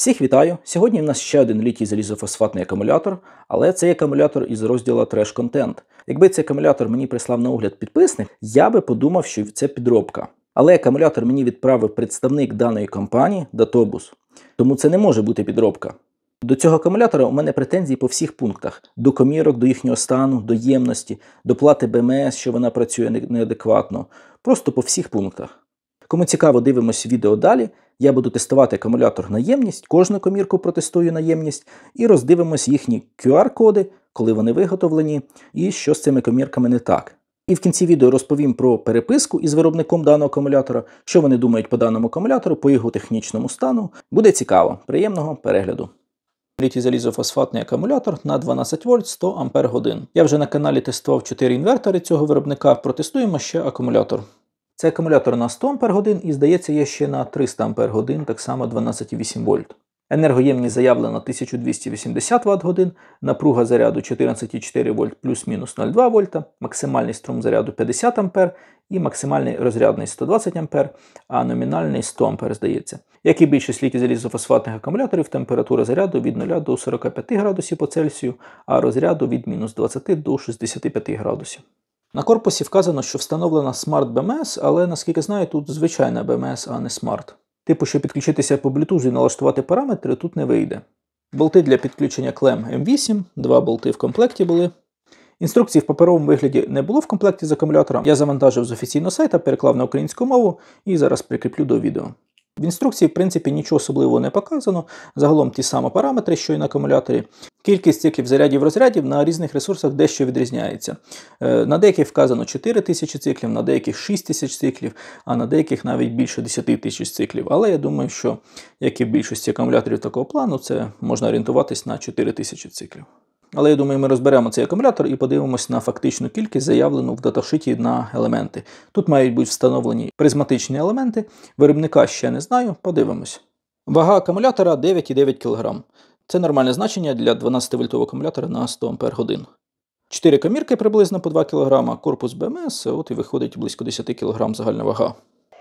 Всіх вітаю! Сьогодні в нас ще один літій залізофосфатний акумулятор, але цей акумулятор із розділу треш-контент. Якби цей акумулятор мені прислав на огляд підписник, я би подумав, що це підробка. Але акумулятор мені відправив представник даної компанії, Databus, тому це не може бути підробка. До цього акумулятора у мене претензії по всіх пунктах. До комірок, до їхнього стану, до ємності, до плати БМС, що вона працює неадекватно. Просто по всіх пунктах. Кому цікаво, дивимось відео далі. Я буду тестувати акумулятор на ємність, кожну комірку протестую на ємність і роздивимось їхні QR-коди, коли вони виготовлені і що з цими комірками не так. І в кінці відео розповім про переписку із виробником даного акумулятора, що вони думають по даному акумулятору, по його технічному стану. Буде цікаво. Приємного перегляду. Літій залізофосфатний акумулятор на 12 вольт 100 ампер годин. Я вже на каналі тестував 4 інвертори цього виробника, протестуємо ще акумулятор. Це акумулятор на 100 Ах і, здається, є ще на 300 Ах, так само 12,8 вольт. Енергоємність заявлена 1280 Вт-годин, напруга заряду 14,4 вольт плюс-мінус 0,2 вольта, максимальний струм заряду 50 А і максимальний розрядний 120 А, а номінальний 100 А, здається. Як і більшість літій залізофосфатних акумуляторів, температура заряду від 0 до 45 градусів по Цельсію, а розряду від мінус 20 до 65 градусів. На корпусі вказано, що встановлена Smart BMS, але, наскільки знаю, тут звичайна BMS, а не Smart. Типу, що підключитися по Bluetooth і налаштувати параметри тут не вийде. Болти для підключення клем М8, 2 болти в комплекті були. Інструкції в паперовому вигляді не було в комплекті з акумулятором. Я завантажив з офіційного сайта, переклав на українську мову і зараз прикріплю до відео. В інструкції, в принципі, нічого особливого не показано. Загалом ті самі параметри, що і на акумуляторі. Кількість циклів зарядів-розрядів на різних ресурсах дещо відрізняється. На деяких вказано 4000 циклів, на деяких 6000 циклів, а на деяких навіть більше 10 тисяч циклів. Але я думаю, що, як і в більшості акумуляторів такого плану, це можна орієнтуватись на 4000 циклів. Але я думаю, ми розберемо цей акумулятор і подивимось на фактичну кількість, заявлену в даташиті на елементи. Тут мають бути встановлені призматичні елементи. Виробника ще не знаю, подивимось. Вага акумулятора 9,9 кг. Це нормальне значення для 12-вольтового акумулятора на 100 Ах. 4 комірки приблизно по 2 кг, корпус БМС, от і виходить близько 10 кг загальна вага.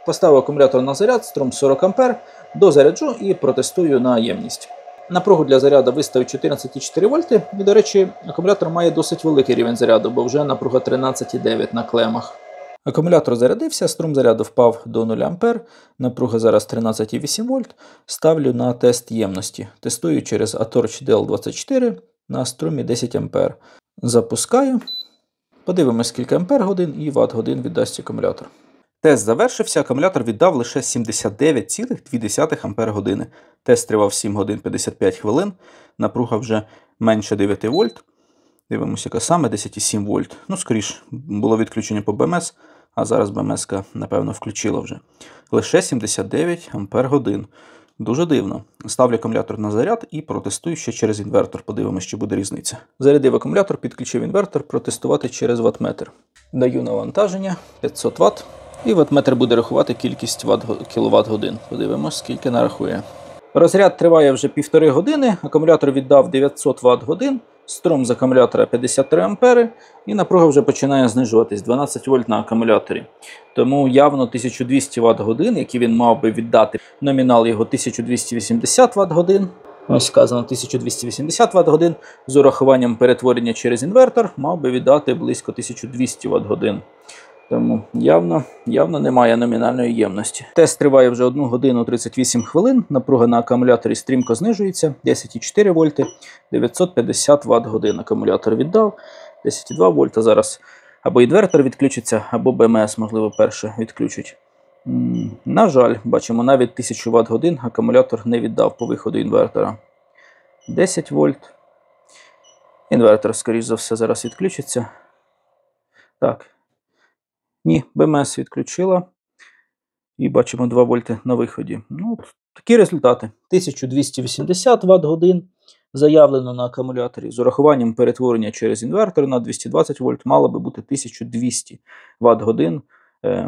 Поставив акумулятор на заряд, струм 40 А, дозаряджу і протестую на ємність. Напругу для заряду виставив 14,4 вольти, і, до речі, акумулятор має досить великий рівень заряду, бо вже напруга 13,9 на клемах. Акумулятор зарядився, струм заряду впав до 0 А, напруга зараз 13,8 вольт. Ставлю на тест ємності. Тестую через Atorch DL24 на струмі 10 А. Запускаю. Подивимось, скільки ампер-годин і ватт-годин віддасть акумулятор. Тест завершився, акумулятор віддав лише 79,2 Ампер-години. Тест тривав 7 годин 55 хвилин, напруга вже менше 9 вольт. Дивимося, яка саме 10,7 вольт. Ну, скоріш, було відключення по БМС, а зараз БМС-ка, напевно, включила вже. Лише 79 Ампер-годин. Дуже дивно. Ставлю акумулятор на заряд і протестую ще через інвертор. Подивимося, чи буде різниця. Зарядив акумулятор, підключив інвертор, протестувати через ваттметр. Даю навантаження 500 Вт. І ваттметр буде рахувати кількість кіловат-годин. Подивимось, скільки нарахує. Розряд триває вже 1,5 години, акумулятор віддав 900 Вт-годин, струм з акумулятора 53 ампери, і напруга вже починає знижуватись, 12 вольт на акумуляторі. Тому явно 1200 Вт-годин, які він мав би віддати, номінал його 1280 Вт-годин. Ось сказано 1280 Вт-годин, з урахуванням перетворення через інвертор мав би віддати близько 1200 Вт-годин. Тому явно немає номінальної ємності. Тест триває вже 1 годину 38 хвилин, напруга на акумуляторі стрімко знижується, 10,4 вольти, 950 Вт-годин акумулятор віддав, 10,2 вольта зараз або інвертор відключиться, або БМС, можливо, перше відключить. На жаль, бачимо, навіть 1000 Вт-годин акумулятор не віддав по виходу інвертора. 10 вольт. Інвертор, скоріш за все, зараз відключиться. Так. Ні, БМС відключила. І бачимо 2 вольти на виході. Ну, такі результати. 1280 Вт-годин заявлено на акумуляторі. З урахуванням перетворення через інвертор на 220 вольт мало би бути 1200 Вт-годин.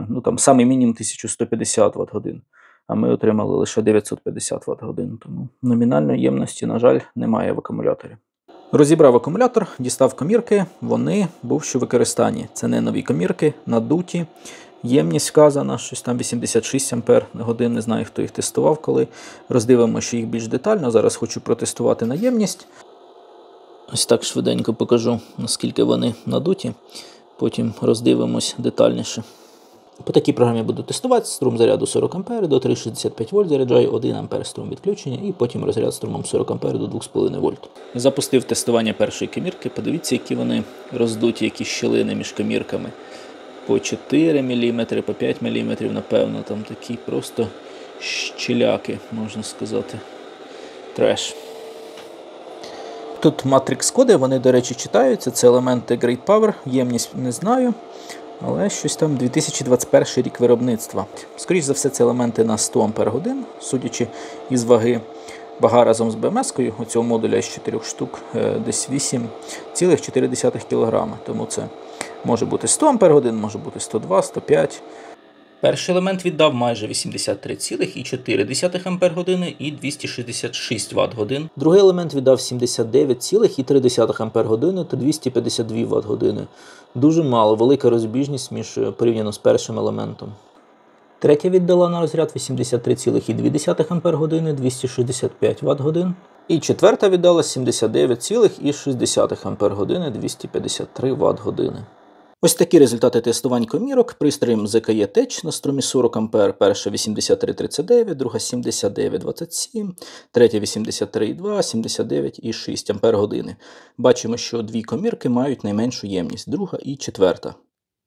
Ну, там, самий мінімум 1150 Вт-годин. А ми отримали лише 950 Вт-годин. Тому номінальної ємності, на жаль, немає в акумуляторі. Розібрав акумулятор, дістав комірки, вони бувші в використанні. Це не нові комірки, надуті. Ємність вказана, щось там 86 Ампер на годин, не знаю, хто їх тестував коли. Роздивимося їх більш детально. Зараз хочу протестувати на ємність. Ось так швиденько покажу, наскільки вони надуті. Потім роздивимось детальніше. По такій програмі буду тестувати. Струм заряду 40 А до 3,65 вольт заряджаю, 1 А струм відключення і потім розряд струмом 40 А до 2,5 вольт. Запустив тестування першої комірки. Подивіться, які вони роздуті, які щілини між комірками. По 4 мм, по 5 мм, напевно, там такі просто щіляки, можна сказати. Треш. Тут матрикс-коди, вони, до речі, читаються. Це елементи Great Power, ємність не знаю. Але щось там 2021 рік виробництва. Скоріше за все, це елементи на 100 Ах, судячи із ваги. Вага разом з БМС-кою у цього модуля з 4 штук десь 8,4 кг. Тому це може бути 100 Ах, може бути 102, 105. Перший елемент віддав майже 83,4 Ах і 266 Вт-годин. Другий елемент віддав 79,3 Ах та 252 Вт-години. Дуже мало, велика розбіжність порівняно з першим елементом. Третя віддала на розряд 83,2 Ах, 265 Вт-годин. І четверта віддала 79,6 Ах, 253 Вт-години. Ось такі результати тестувань комірок пристроєм ZKE Tech на струмі 40 А. Перша 83,39, друга 79,27, третя 83,2, 79,6 Ах. Бачимо, що дві комірки мають найменшу ємність, друга і четверта.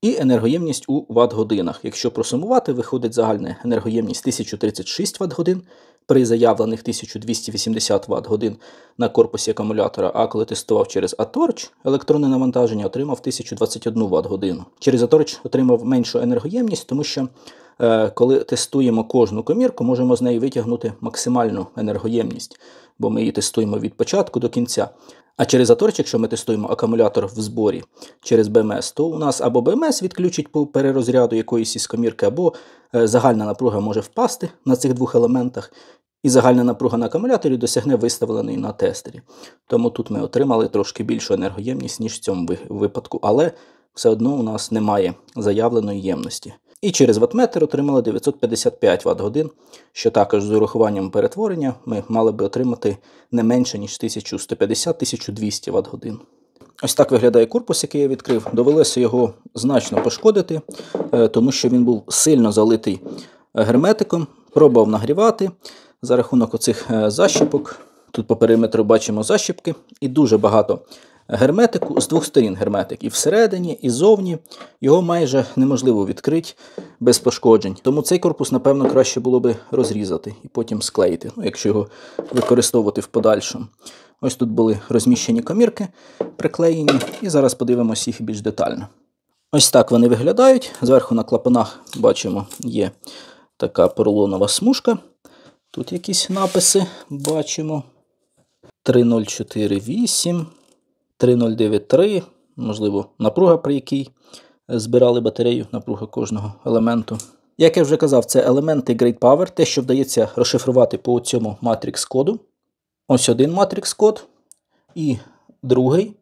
І енергоємність у Вт-годинах. Якщо просумувати, виходить загальна енергоємність 1036 Вт-годин при заявлених 1280 Вт-годин на корпусі акумулятора, а коли тестував через ATORCH електронне навантаження, отримав 1021 Вт-годину. Через ATORCH отримав меншу енергоємність, тому що коли тестуємо кожну комірку, можемо з неї витягнути максимальну енергоємність, бо ми її тестуємо від початку до кінця. А через ATORCH, якщо ми тестуємо акумулятор в зборі через БМС, то у нас або БМС відключить по перерозряду якоїсь із комірки, або загальна напруга може впасти на цих двох елементах, і загальна напруга на акумуляторі досягне виставленої на тестері. Тому тут ми отримали трошки більшу енергоємність, ніж в цьому випадку, але все одно у нас немає заявленої ємності. І через ваттметр отримали 955 Вт-годин, що також з урахуванням перетворення ми мали би отримати не менше, ніж 1150-1200 Вт-годин. Ось так виглядає корпус, який я відкрив. Довелося його значно пошкодити, тому що він був сильно залитий герметиком, пробував нагрівати за рахунок оцих защіпок. Тут по периметру бачимо защіпки і дуже багато герметику, з двох сторін герметик, і всередині, і зовні. Його майже неможливо відкрити без пошкоджень. Тому цей корпус, напевно, краще було би розрізати і потім склеїти, якщо його використовувати в подальшому. Ось тут були розміщені комірки, приклеєні, і зараз подивимося їх більш детально. Ось так вони виглядають. Зверху на клапанах, бачимо, є така поролонова смужка. Тут якісь написи бачимо. 3048, 3093, можливо, напруга, при якій збирали батарею, напруга кожного елементу. Як я вже казав, це елементи Great Power, те, що вдається розшифрувати по цьому матрикс-коду. Ось один матрикс-код і другий.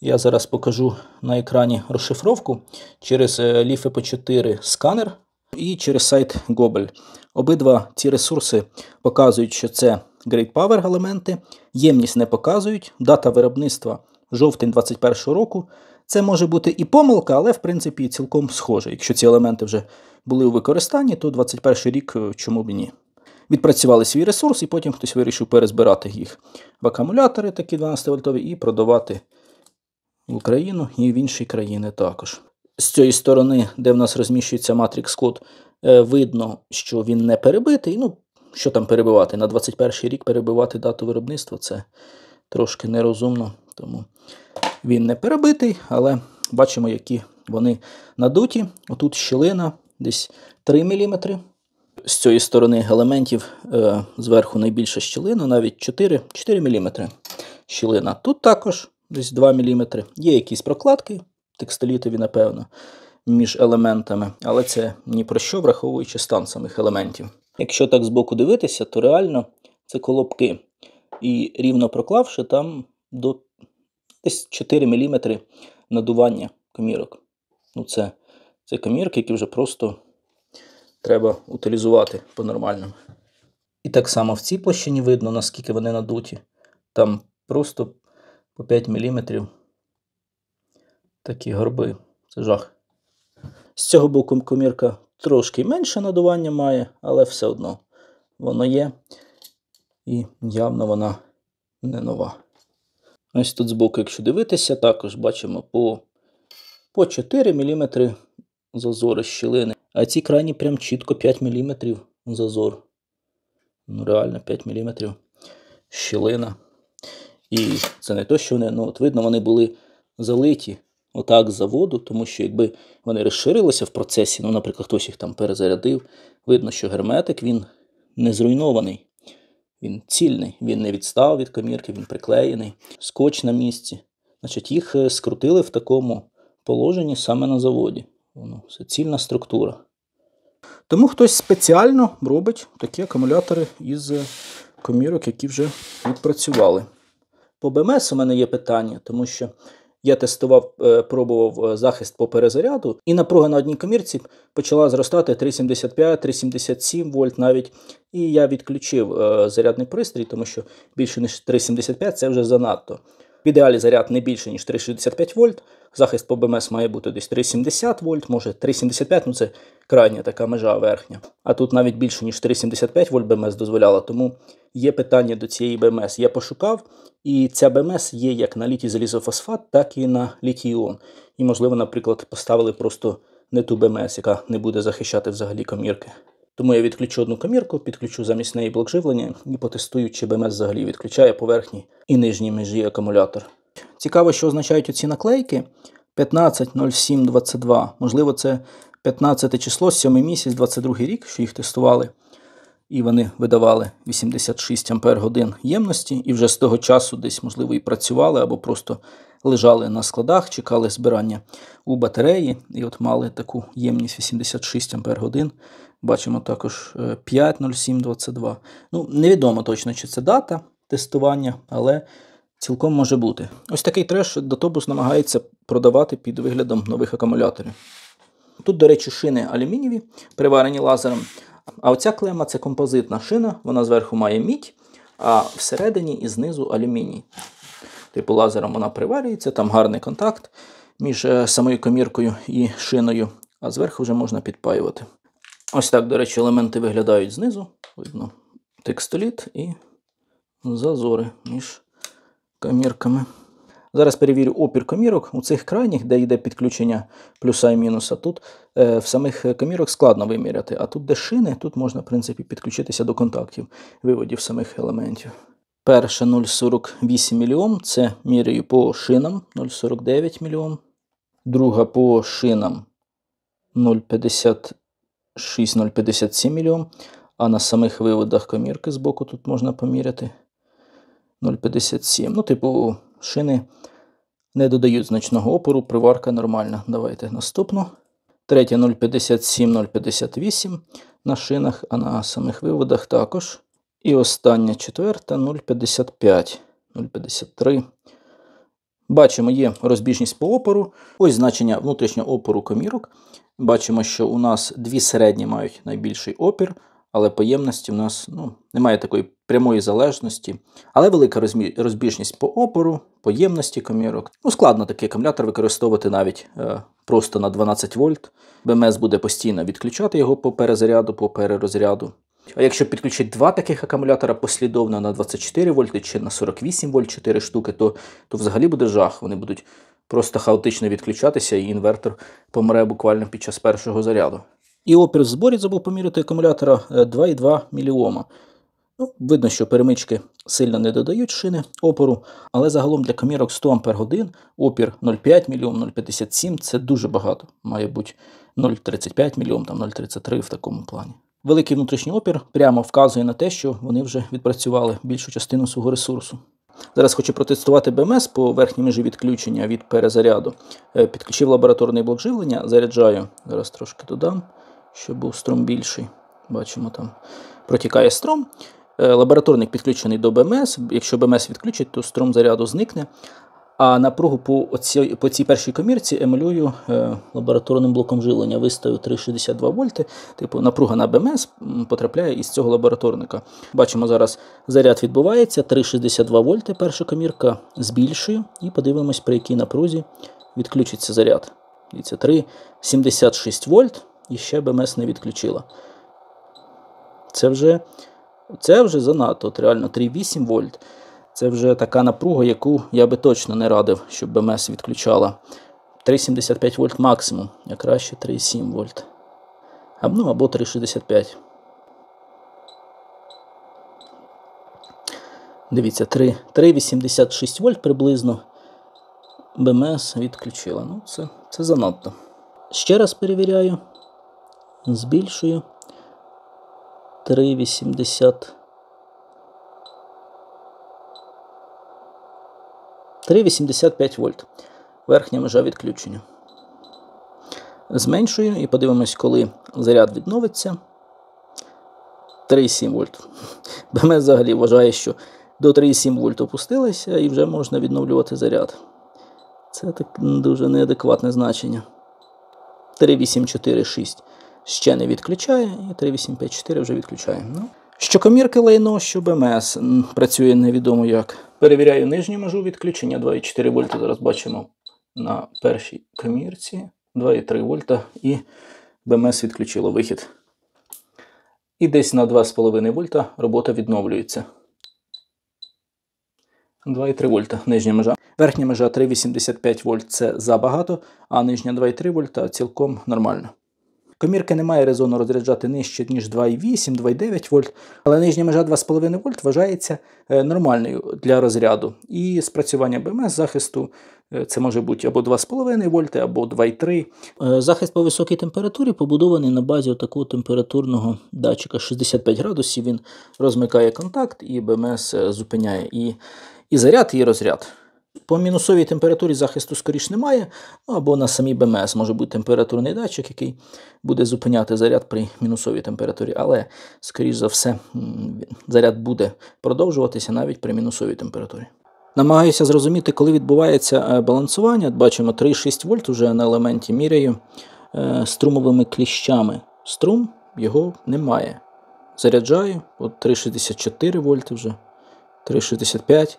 Я зараз покажу на екрані розшифровку через LiFePO4 сканер і через сайт Gobel. Обидва ці ресурси показують, що це Great Power елементи, ємність не показують, дата виробництва жовтень 2021 року. Це може бути і помилка, але в принципі цілком схоже. Якщо ці елементи вже були у використанні, то 2021 рік чому б і ні. Відпрацювали свій ресурс і потім хтось вирішив перезбирати їх в акумулятори такі 12-вольтові і продавати в Україну і в інші країни також. З цієї сторони, де в нас розміщується матрикс-код, видно, що він не перебитий. Ну, що там перебивати? На 21 рік перебивати дату виробництва – це трошки нерозумно. Тому він не перебитий, але бачимо, які вони надуті. Отут щілина десь 3 мм. З цієї сторони елементів зверху найбільша щілина, навіть 4 мм щілина. Тут також десь 2 мм. Є якісь прокладки, текстолітові, напевно, між елементами, але це ні про що, враховуючи стан самих елементів. Якщо так збоку дивитися, то реально це колобки. І рівно проклавши, там до Десь 4 мм надування комірок. Ну, це комірки, які вже просто треба утилізувати по-нормальному. І так само в цій площині видно, наскільки вони надуті. Там просто по 5 мм такі горби. Це жах. З цього боку комірка трошки менше надування має, але все одно воно є. І явно вона не нова. Ось тут збоку, якщо дивитися, також бачимо по 4 мм зазори щілини. А ці крайні прям чітко 5 мм зазор. Ну реально 5 мм щілина. І це не то, що вони, ну от видно, вони були залиті отак з заводу, тому що якби вони розширилися в процесі, ну, наприклад, хтось їх там перезарядив, видно, що герметик, він не зруйнований. Він цільний, він не відстав від комірки, він приклеєний, скотч на місці. Значить, їх скрутили в такому положенні саме на заводі. Воно, це цільна структура. Тому хтось спеціально робить такі акумулятори із комірок, які вже відпрацювали. По БМС у мене є питання, тому що я тестував, пробував захист по перезаряду, і напруга на одній комірці почала зростати 3,75-3,77 вольт навіть. І я відключив зарядний пристрій, тому що більше ніж 3,75 це вже занадто. В ідеалі заряд не більше, ніж 3,65 вольт. Захист по БМС має бути десь 3,70 вольт, може 3,75, ну це крайня така межа верхня. А тут навіть більше, ніж 3,75 вольт БМС дозволяло, тому є питання до цієї БМС. Я пошукав, і ця БМС є як на літій залізофосфат, так і на літій-іон. І, можливо, наприклад, поставили просто не ту БМС, яка не буде захищати взагалі комірки. Тому я відключу одну комірку, підключу замість неї блок живлення і потестую, чи БМС взагалі відключає по верхній і нижній межі акумулятор. Цікаво, що означають оці наклейки 15.07.22. Можливо, це 15 число, 7 місяць, 22 рік, що їх тестували. І вони видавали 86 Ах ємності. І вже з того часу десь, можливо, і працювали, або просто лежали на складах, чекали збирання у батареї. І от мали таку ємність 86 Ах. Бачимо також 5.07.22. Ну, невідомо точно, чи це дата тестування, але цілком може бути. Ось такий треш Дотобус намагається продавати під виглядом нових акумуляторів. Тут, до речі, шини алюмінієві, приварені лазером. А оця клема – це композитна шина, вона зверху має мідь, а всередині і знизу алюміній. Типу лазером вона приварюється, там гарний контакт між самою коміркою і шиною, а зверху вже можна підпаювати. Ось так, до речі, елементи виглядають знизу. Видно текстоліт і зазори між комірками. Зараз перевірю опір комірок у цих крайніх, де йде підключення плюса і мінуса. Тут в самих комірок складно виміряти, а тут, де шини, тут можна, в принципі, підключитися до контактів, виводів самих елементів. Перша 0,48 мОм, це міряю по шинам 0,49 мОм. Друга по шинам 0,56-0,57 мОм, а на самих виводах комірки збоку тут можна поміряти 0,57. Ну, типу, шини не додають значного опору, приварка нормальна. Давайте наступну. Третя 0,57-0,58 на шинах, а на самих виводах також. І остання четверта 0,55-0,53. Бачимо, є розбіжність по опору. Ось значення внутрішнього опору комірок. Бачимо, що у нас дві середні мають найбільший опір, але по ємності в нас немає такої прямої залежності. Але велика розбіжність по опору, по ємності комірок. Складно такий акумулятор використовувати навіть просто на 12 вольт. БМС буде постійно відключати його по перезаряду, по перерозряду. А якщо підключити два таких акумулятора послідовно на 24 вольти чи на 48 вольт 4 штуки, то взагалі буде жах. Вони будуть просто хаотично відключатися, і інвертор помре буквально під час першого заряду. І опір в зборі забув поміряти акумулятора 2,2 мОм. Видно, що перемички сильно не додають шини опору, але загалом для комірок 100 Ах опір 0,5 мОм, 0,57 – це дуже багато. Має бути 0,35 мОм, 0,33 в такому плані. Великий внутрішній опір прямо вказує на те, що вони вже відпрацювали більшу частину свого ресурсу. Зараз хочу протестувати БМС по верхній межі відключення від перезаряду. Підключив лабораторний блок живлення, заряджаю. Зараз трошки додам, щоб був струм більший. Бачимо, там протікає струм. Лабораторник підключений до БМС. Якщо БМС відключить, то струм заряду зникне. А напругу по цій першій комірці емулюю лабораторним блоком живлення. Виставив 3,62 вольти. Типу напруга на БМС потрапляє із цього лабораторника. Бачимо, зараз заряд відбувається. 3,62 вольти перша комірка збільшую. І подивимось, при якій напрузі відключиться заряд. Дивіться, 3,76 вольт і ще БМС не відключила. Це вже занадто. От реально 3,8 вольт. Це вже така напруга, яку я би точно не радив, щоб БМС відключала. 3,75 вольт максимум, а краще 3,7 вольт. Або 3,65. Дивіться, 3,86 вольт приблизно БМС відключила. Ну, це занадто. Ще раз перевіряю. Збільшую. 3,85 вольт. Верхня межа відключення. Зменшую і подивимось, коли заряд відновиться. 3,7 вольт. БМС взагалі вважає, що до 3,7 вольт опустилися і вже можна відновлювати заряд. Це так дуже неадекватне значення. 3,846 ще не відключає і 3,854 вже відключає. Що комірки лайно, що БМС працює невідомо як. Перевіряю нижню межу відключення 2,4 вольта. Зараз бачимо на першій комірці 2,3 вольта і БМС відключило вихід. І десь на 2,5 вольта робота відновлюється. 2,3 вольта нижня межа. Верхня межа 3,85 вольт це забагато, а нижня 2,3 вольта цілком нормально. Комірки немає резону розряджати нижче, ніж 2,8, 2,9 вольт, але нижня межа 2,5 вольт вважається нормальною для розряду. І спрацювання БМС захисту це може бути або 2,5 вольти, або 2,3. Захист по високій температурі побудований на базі такого температурного датчика 65 градусів. Він розмикає контакт і БМС зупиняє і заряд, і розряд. По мінусовій температурі захисту скоріш немає, або на самій БМС може бути температурний датчик, який буде зупиняти заряд при мінусовій температурі, але, скоріш за все, заряд буде продовжуватися навіть при мінусовій температурі. Намагаюся зрозуміти, коли відбувається балансування. Бачимо 3,6 вольт уже на елементі міряю струмовими кліщами. Струм, його немає. Заряджаю, от 3,64 вольти вже, 3,65.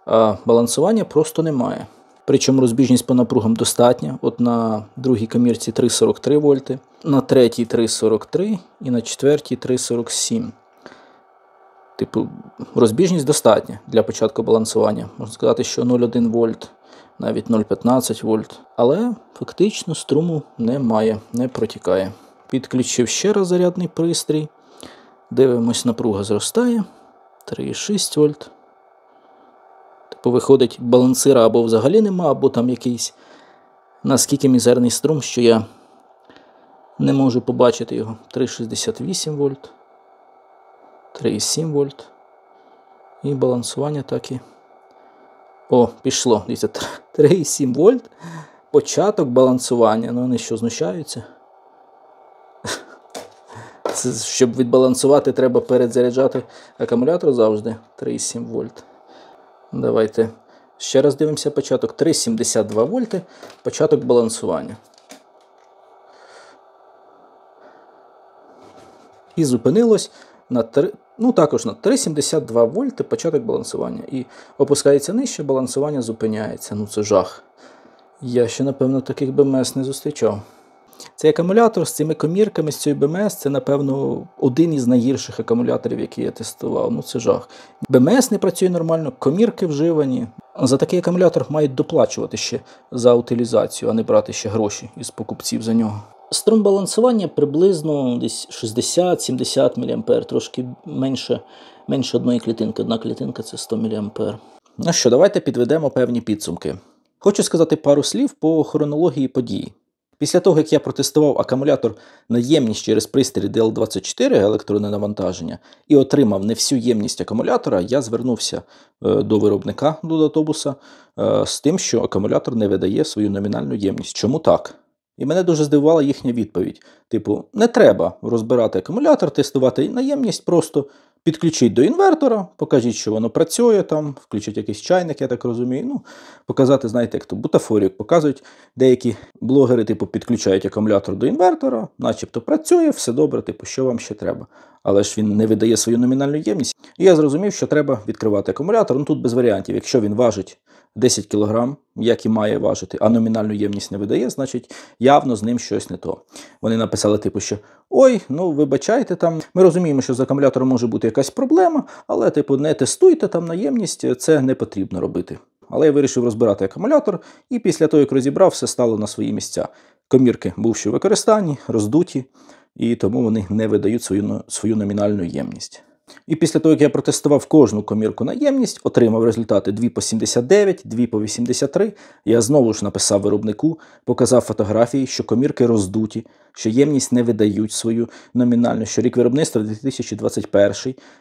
А балансування просто немає. Причому розбіжність по напругам достатня. От на другій комірці 3,43 вольти, на третій 3,43 і на четвертій 3,47. Типу, розбіжність достатня для початку балансування. Можна сказати, що 0,1 вольт, навіть 0,15 вольт. Але фактично струму немає, не протікає. Підключив ще раз зарядний пристрій. Дивимось, напруга зростає. 3,6 вольт. Виходить, балансира або взагалі нема, або там якийсь наскільки мізерний струм, що я не можу побачити його. 3,68 вольт, 3,7 вольт. І балансування так і... О, пішло. Дивіться, 3,7 вольт. Початок балансування. Ну, вони що, знущаються? Це, щоб відбалансувати, треба передзаряджати акумулятор завжди. 3,7 вольт. Давайте ще раз дивимося початок. 3,72 вольти, початок балансування. І зупинилось на також на 3,72 вольти, початок балансування. І опускається нижче, балансування зупиняється. Ну це жах. Я ще, напевно, таких БМС не зустрічав. Цей акумулятор з цими комірками, з цією БМС, це, напевно, один із найгірших акумуляторів, які я тестував. Ну, це жах. БМС не працює нормально, комірки вживані. За такий акумулятор мають доплачувати ще за утилізацію, а не брати ще гроші із покупців за нього. Струм балансування приблизно десь 60-70 мА, трошки менше одної клітинки. Одна клітинка – це 100 мА. Ну що, давайте підведемо певні підсумки. Хочу сказати пару слів по хронології подій. Після того, як я протестував акумулятор на ємність через пристрій DL24 електронне навантаження і отримав не всю ємність акумулятора, я звернувся до виробника, до Датабуса, з тим, що акумулятор не видає свою номінальну ємність. Чому так? І мене дуже здивувала їхня відповідь. Типу, не треба розбирати акумулятор, тестувати на ємність, просто Підключіть до інвертора, покажіть, що воно працює там, включіть якийсь чайник, я так розумію. Ну, показати, знаєте, як то бутафорію показують. Деякі блогери, типу, підключають акумулятор до інвертора, начебто працює, все добре, типу, що вам ще треба. Але ж він не видає свою номінальну ємність. І я зрозумів, що треба відкривати акумулятор. Ну тут без варіантів. Якщо він важить 10 кг, як і має важити, а номінальну ємність не видає, значить явно з ним щось не то. Вони написали, типу, що ой, ну вибачайте там, ми розуміємо, що з акумулятором може бути якась проблема, але типу не тестуйте там на ємність, це не потрібно робити. Але я вирішив розбирати акумулятор, і після того, як розібрав, все стало на свої місця. Комірки бувші в використанні, роздуті, і тому вони не видають свою номінальну ємність. І після того, як я протестував кожну комірку на ємність, отримав результати 2 по 79, 2 по 83, я знову ж написав виробнику, показав фотографії, що комірки роздуті, що ємність не видають свою номінальну, що рік виробництва 2021.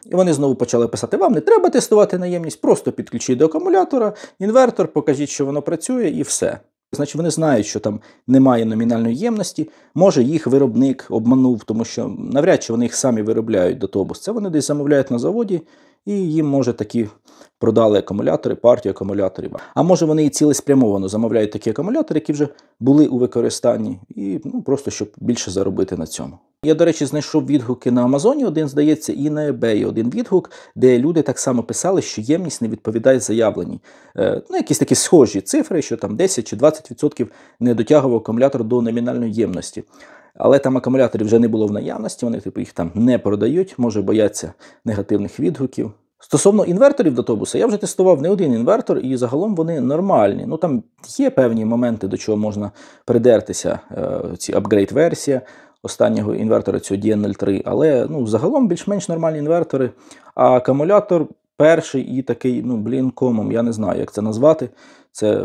І вони знову почали писати, вам не треба тестувати на ємність, просто підключіть до акумулятора, інвертор, покажіть, що воно працює і все. Значить, вони знають, що там немає номінальної ємності, може їх виробник обманув, тому що навряд чи вони їх самі виробляють до тобус. Це вони десь замовляють на заводі, і їм, може, такі продали акумулятори, партію акумуляторів. А може вони і цілеспрямовано замовляють такі акумулятори, які вже були у використанні, і просто щоб більше заробити на цьому. Я, до речі, знайшов відгуки на Амазоні, один, здається, і на eBay один відгук, де люди так само писали, що ємність не відповідає заявленій. Якісь такі схожі цифри, що там 10 чи 20% не дотягував акумулятор до номінальної ємності. Але там акумуляторів вже не було в наявності, вони типу їх там не продають, може бояться негативних відгуків. Стосовно інверторів до тобуса, я вже тестував не один інвертор, і загалом вони нормальні. Ну там є певні моменти, до чого можна придертися, ці апгрейд-версія останнього інвертора, цього DN03, але загалом більш-менш нормальні інвертори, а акумулятор перший і такий, комом, я не знаю, як це назвати,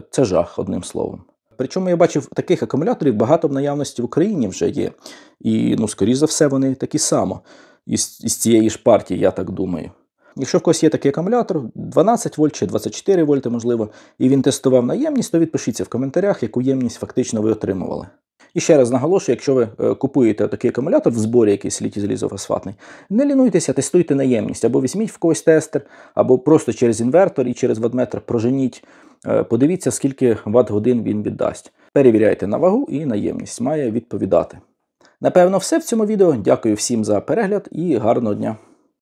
це жах, одним словом. Причому я бачив, таких акумуляторів багато в наявності в Україні вже є, і, скоріш за все, вони такі само, із цієї ж партії, я так думаю. Якщо в когось є такий акумулятор, 12 вольт чи 24 вольти, можливо, і він тестував на ємність, то відпишіться в коментарях, яку ємність фактично ви отримували. І ще раз наголошую, якщо ви купуєте такий акумулятор в зборі, якийсь літій залізофосфатний, не лінуйтеся, тестуйте на ємність, або візьміть в когось тестер, або просто через інвертор і через ваттметр проженіть, подивіться, скільки ватт-годин він віддасть. Перевіряйте на вагу і на ємність, має відповідати. Напевно, все в цьому відео. Дякую всім за перегляд і гарного дня!